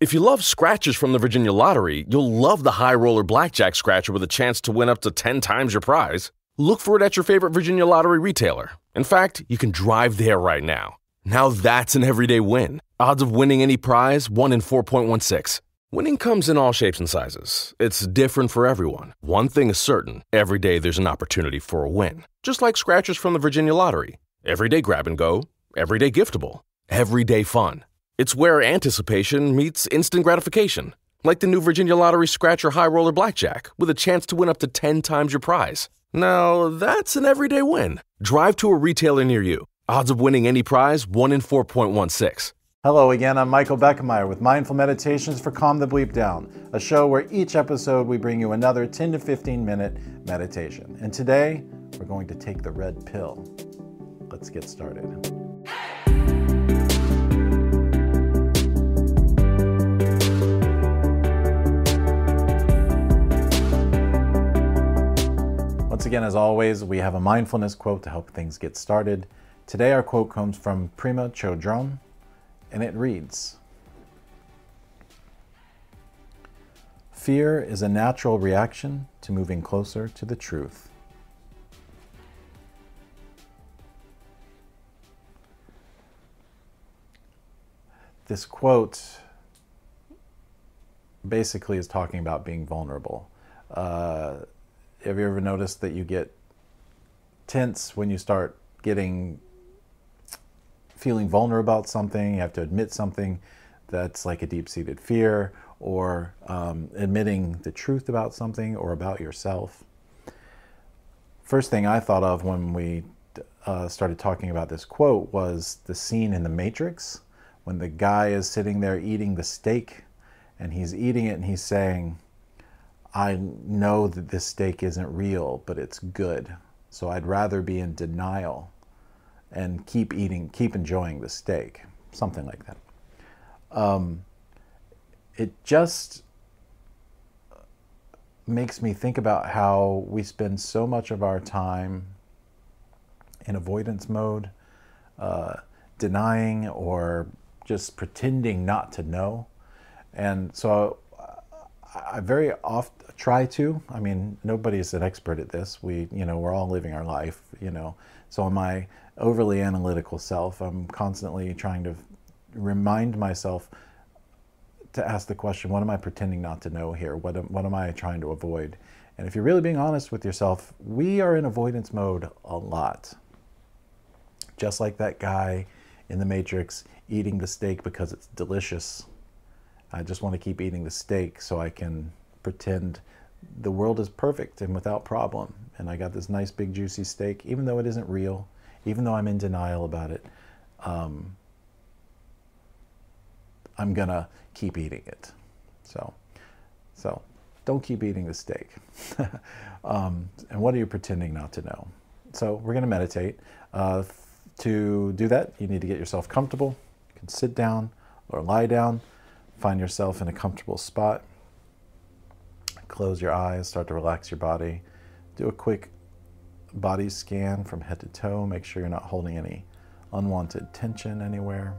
If you love scratchers from the Virginia Lottery, you'll love the High Roller Blackjack Scratcher with a chance to win up to 10 times your prize. Look for it at your favorite Virginia Lottery retailer. In fact, you can drive there right now. Now that's an everyday win. Odds of winning any prize, 1 in 4.16. Winning comes in all shapes and sizes. It's different for everyone. One thing is certain, every day there's an opportunity for a win. Just like scratchers from the Virginia Lottery. Everyday grab and go, everyday giftable, everyday fun. It's where anticipation meets instant gratification. Like the new Virginia Lottery Scratcher High Roller Blackjack, with a chance to win up to 10 times your prize. Now, that's an everyday win. Drive to a retailer near you. Odds of winning any prize, 1 in 4.16. Hello again, I'm Michael Beckemeyer with Mindful Meditations for Calm the Bleep Down, a show where each episode we bring you another 10 to 15 minute meditation. And today, we're going to take the red pill. Let's get started. Once again, as always, we have a mindfulness quote to help things get started. Today, our quote comes from Prima Chodron, and it reads, "Fear is a natural reaction to moving closer to the truth." This quote basically is talking about being vulnerable. Have you ever noticed that you get tense when you start feeling vulnerable about something? You have to admit something that's like a deep-seated fear, or admitting the truth about something or about yourself. First thing I thought of when we started talking about this quote was the scene in The Matrix when the guy is sitting there eating the steak, and he's eating it and he's saying, "I know that this steak isn't real, but it's good. So I'd rather be in denial and keep enjoying the steak." Something like that. It just makes me think about how we spend so much of our time in avoidance mode, denying or just pretending not to know. And so I very often try to, nobody's an expert at this. We're all living our life, So in my overly analytical self, I'm constantly trying to remind myself to ask the question, what am I pretending not to know here? What am I trying to avoid? And if you're really being honest with yourself, we are in avoidance mode a lot. Just like that guy in The Matrix eating the steak because it's delicious. I just want to keep eating the steak so I can pretend the world is perfect and without problem. And I got this nice big juicy steak, even though it isn't real, even though I'm in denial about it. I'm gonna keep eating it. So don't keep eating the steak. And what are you pretending not to know? So we're gonna meditate. To do that, you need to get yourself comfortable. You can sit down or lie down. Find yourself in a comfortable spot. Close your eyes, start to relax your body. Do a quick body scan from head to toe. Make sure you're not holding any unwanted tension anywhere.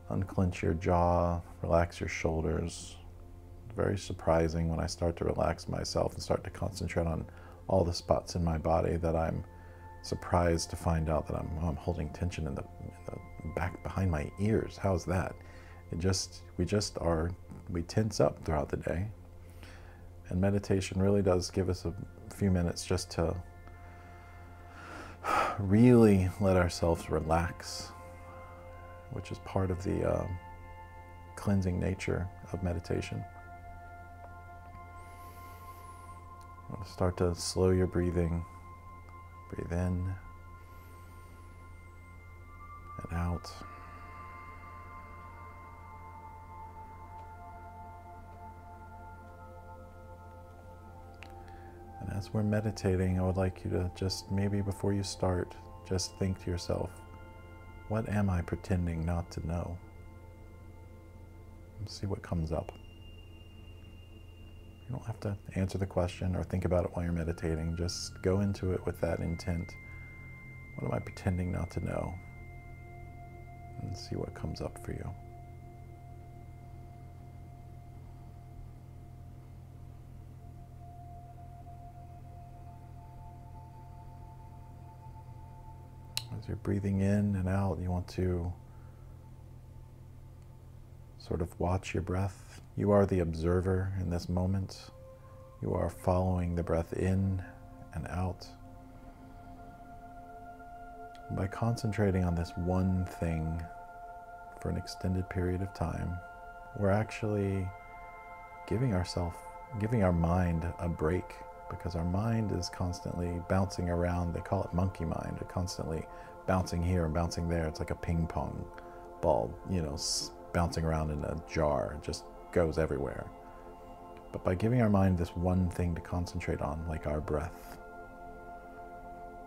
Unclench your jaw, relax your shoulders. Very surprising when I start to relax myself and start to concentrate on all the spots in my body that I'm surprised to find out that I'm holding tension in the back behind my ears. How's that? We tense up throughout the day. And meditation really does give us a few minutes just to really let ourselves relax, which is part of the cleansing nature of meditation. Start to slow your breathing. Breathe in and out. And as we're meditating, I would like you to just maybe before you start, just think to yourself, what am I pretending not to know? And see what comes up. You don't have to answer the question or think about it while you're meditating. Just go into it with that intent. What am I pretending not to know? And see what comes up for you. As you're breathing in and out, you want to sort of watch your breath. You are the observer in this moment. You are following the breath in and out. By concentrating on this one thing for an extended period of time, we're actually giving our mind a break, because our mind is constantly bouncing around. They call it monkey mind. It's constantly bouncing here and bouncing there. It's like a ping pong ball, bouncing around in a jar. It just goes everywhere. But by giving our mind this one thing to concentrate on, like our breath,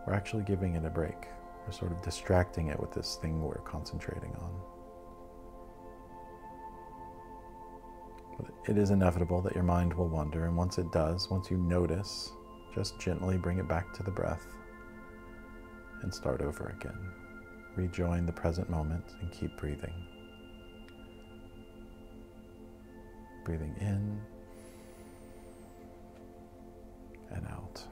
we're actually giving it a break. We're sort of distracting it with this thing we're concentrating on. But it is inevitable that your mind will wander, and once it does, once you notice, just gently bring it back to the breath and start over again. Rejoin the present moment and keep breathing. Breathing in and out.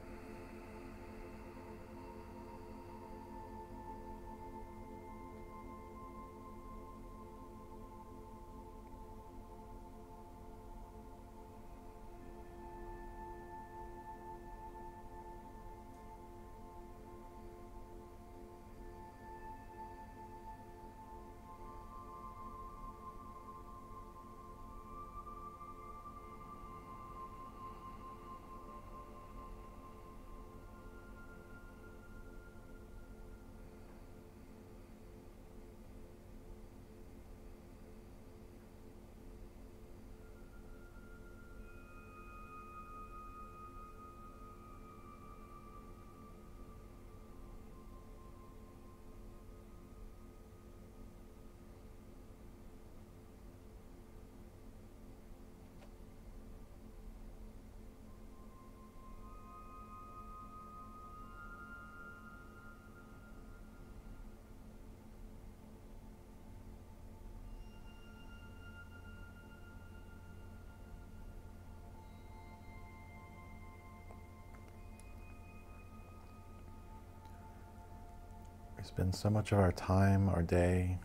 We spend so much of our time, our day,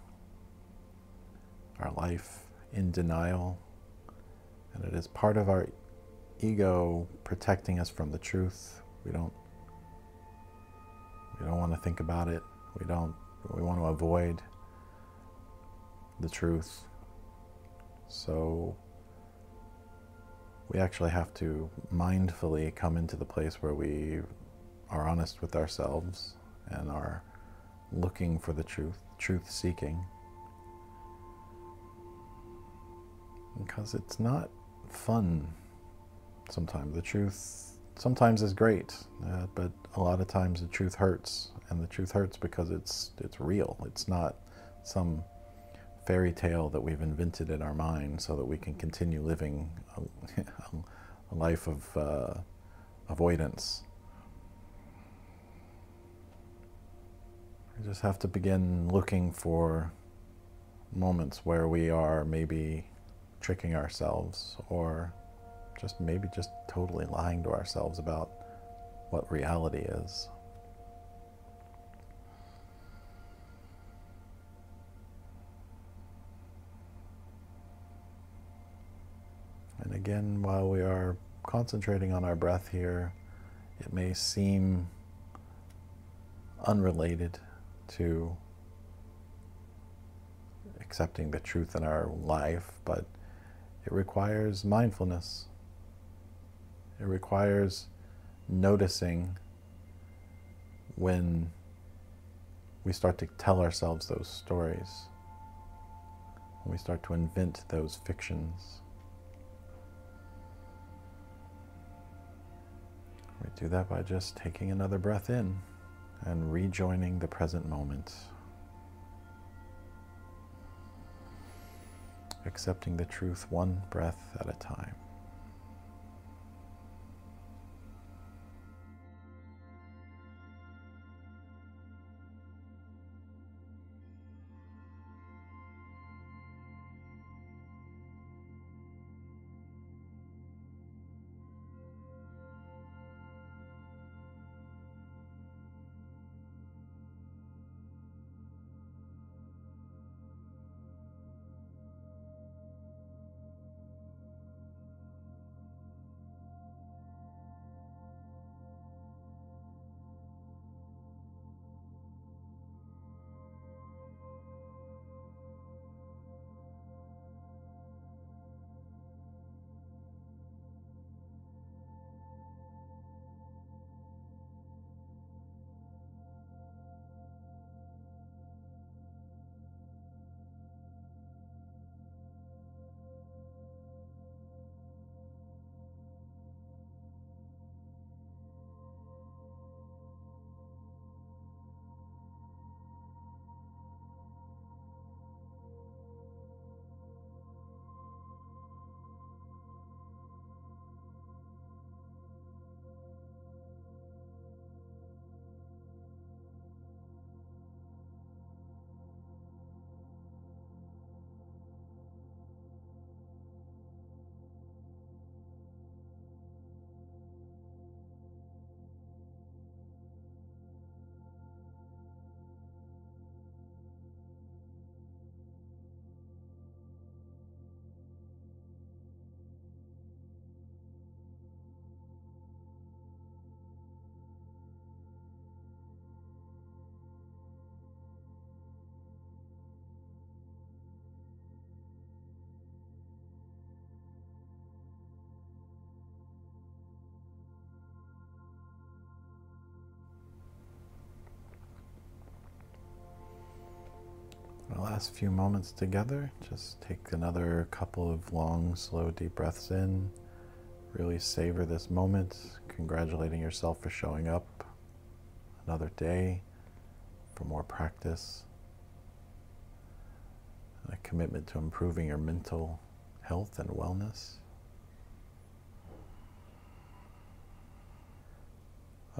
our life in denial, and it is part of our ego protecting us from the truth. We don't want to think about it. We want to avoid the truth. So we actually have to mindfully come into the place where we are honest with ourselves and are looking for the truth seeking. Because it's not fun sometimes. The truth sometimes is great, but a lot of times the truth hurts, and the truth hurts because it's real. It's not some fairy tale that we've invented in our mind so that we can continue living a life of avoidance. We just have to begin looking for moments where we are maybe tricking ourselves, or maybe just totally lying to ourselves about what reality is. And again, while we are concentrating on our breath here, it may seem unrelated to accepting the truth in our life, but it requires mindfulness. It requires noticing when we start to tell ourselves those stories, when we start to invent those fictions. We do that by just taking another breath in and rejoining the present moment. Accepting the truth one breath at a time. last few moments together, just take another couple of long, slow, deep breaths in. Really savor this moment, congratulating yourself for showing up another day for more practice, and a commitment to improving your mental health and wellness.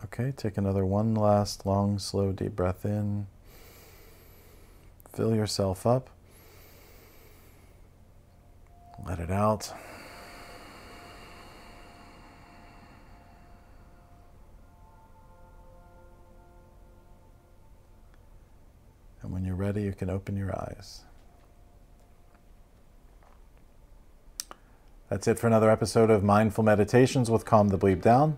Okay, take another one last long, slow, deep breath in. Fill yourself up. Let it out. And when you're ready, you can open your eyes. That's it for another episode of Mindful Meditations with Calm the Bleep Down.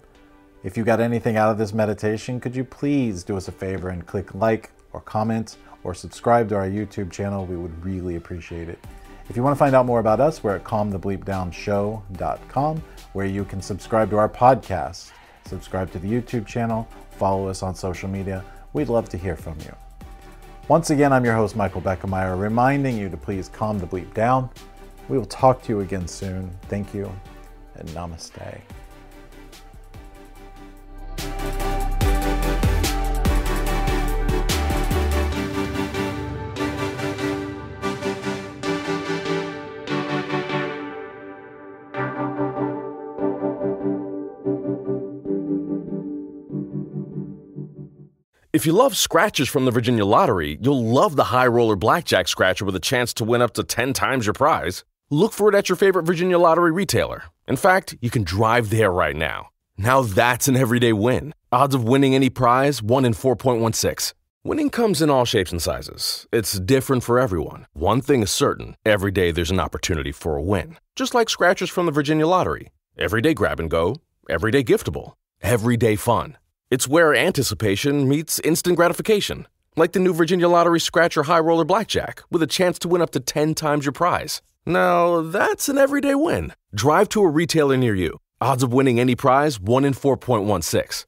If you got anything out of this meditation, could you please do us a favor and click like or comment or subscribe to our YouTube channel? We would really appreciate it. If you want to find out more about us, we're at calmthebleepdownshow.com, where you can subscribe to our podcast, subscribe to the YouTube channel, follow us on social media. We'd love to hear from you. Once again, I'm your host, Michael Beckemeyer, reminding you to please calm the bleep down. We will talk to you again soon. Thank you, and namaste. If you love scratchers from the Virginia Lottery, you'll love the High Roller Blackjack Scratcher with a chance to win up to 10 times your prize. Look for it at your favorite Virginia Lottery retailer. In fact, you can drive there right now. Now that's an everyday win. Odds of winning any prize, 1 in 4.16. Winning comes in all shapes and sizes. It's different for everyone. One thing is certain, every day there's an opportunity for a win. Just like scratchers from the Virginia Lottery. Everyday grab and go, everyday giftable, everyday fun. It's where anticipation meets instant gratification. Like the new Virginia Lottery Scratcher High Roller Blackjack, with a chance to win up to 10 times your prize. Now, that's an everyday win. Drive to a retailer near you. Odds of winning any prize, 1 in 4.16.